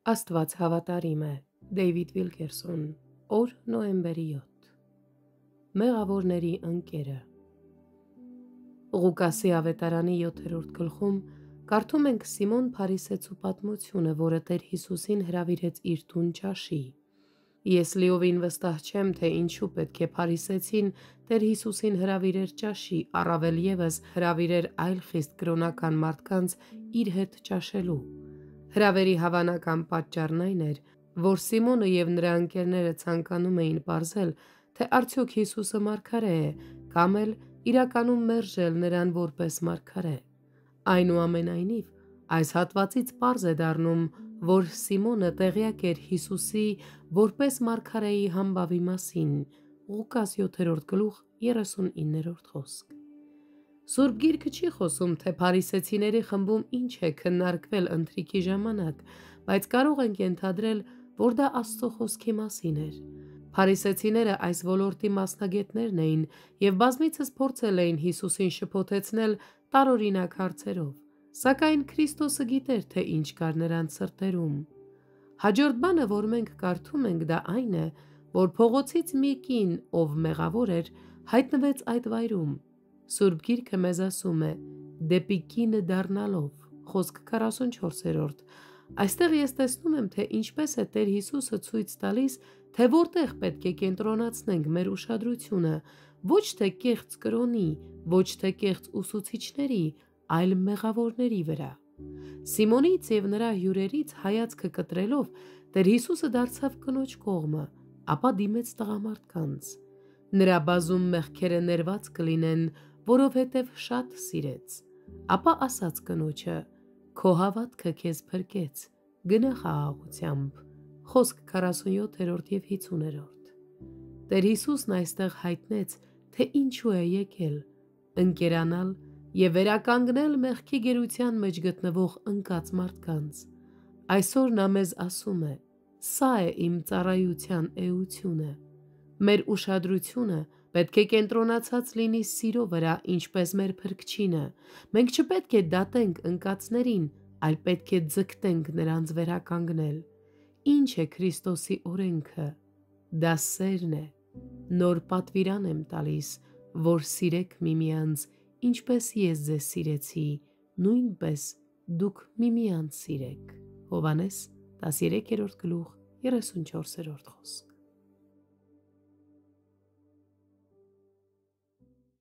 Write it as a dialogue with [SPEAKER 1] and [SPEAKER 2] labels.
[SPEAKER 1] Աստված հավատարիմ է։ Դեյվիդ Վիլքերսոն, օր նոյեմբերի 7։ Մեղավորների ընկերը։ Ղուկասի ավետարանի 7-րդ գլխում կարդում ենք Սիմոն Փարիսեցու պատմությունը, որը Տեր Հիսուսին հրավիրեց իր տուն ճաշի։ Ես լիովին վստահ չեմ, թե ինչու պետք է Փարիսեցին Տեր Հիսուսին հրավիրեր ճաշի, առավել ևս հրավիրեր այլ խիստ կրոնական մարդկանց իր հետ ճաշելու։ Հրավերի հավանական պատճառն այն էր, որ Սիմոնը և նրա ընկերները ցանկանում էին պարզել, թե արդյոք Հիսուսը մարգարե է, կամ էլ իրականում մերժել նրան որպես մարգարե։ Այնուամենայնիվ, այս հատվածից պարզ է դառնում, որ Սիմոնը տեղյակ էր Հիսուսի որպես մարգարեի համբավի մասին։ Ղուկաս 7-րդ գլուխ 39-րդ խոսք։ Սուրբ Գիրքը չի խոսում, թե փարիսեցիների խմբում ինչ է քննարկվել ընթրիքի ժամանակ, բայց կարող ենք ենթադրել, որ դա Աստծո խոսքի մասին էր։ Փարիսեցիները այս ոլորտի մասնագետներն էին և բազմիցս փորձել էին Հիսուսին շփոթեցնել տարօրինակ հարցերով, սակայն Քրիստոսը գիտեր, թե ինչ կար նրանց սրտերում։ Հաջորդ բանը, որ մենք կարդում ենք, դա այն է, որ փողոցից մի կին, ով մեղավոր էր, հայտնվեց այդ վայրում։ Սուրբ Գիրքը մեզ ասում է. «Դեպի կինը դառնալով», խոսք 44-րդ։ Այստեղ ես տեսնում եմ, թե ինչպես է Տեր Հիսուսը ցույց տալիս, թե որտեղ պետք է կենտրոնացնենք մեր ուշադրությունը, ոչ թե կեղծ կրոնի, ոչ թե կեղծ ուսուցիչների, այլ մեղավորների վրա։ Սիմոնից և նրա հյուրերից հայացքը կտրելով, Տեր Հիսուսը դարձավ կնոջ կողմը, ապա դիմեց տղամարդկանց։ Նրա բազում մեղքերը ներված կլինեն, որովհետև շատ սիրեց։ Ապա ասաց կնոջը. «Քո հավատքը քեզ փրկեց, գնա խաղաղությամբ»։ Խոսք 47 և 50-րդ։ Տեր Հիսուսն այստեղ հայտնեց, թե ինչու է եկել՝ ընկերանալ և վերականգնել մեղքի գերության մեջ գտնվող ընկած մարդկանց։ Այսօր նա մեզ ասում է. «Սա է իմ ծառայության էությունը»։ Մեր ուշադրությունը պետք է կենտրոնացած լինի սիրո վրա, ինչպես մեր Փրկչինը։ Մենք չպետք է դատենք ընկածներին, այլ պետք է ձգտենք նրանց վերականգնել։ Ինչ է Քրիստոսի օրենքը։ Դա սերն է։ Նոր պատվիրան եմ տալիս, որ սիրեք միմյանց, ինչպես ես ձեզ սիրեցի, նույնպես դուք միմյանց սիրեք։ Հովհաննես 13-րդ գլուխ 34-րդ խոսք։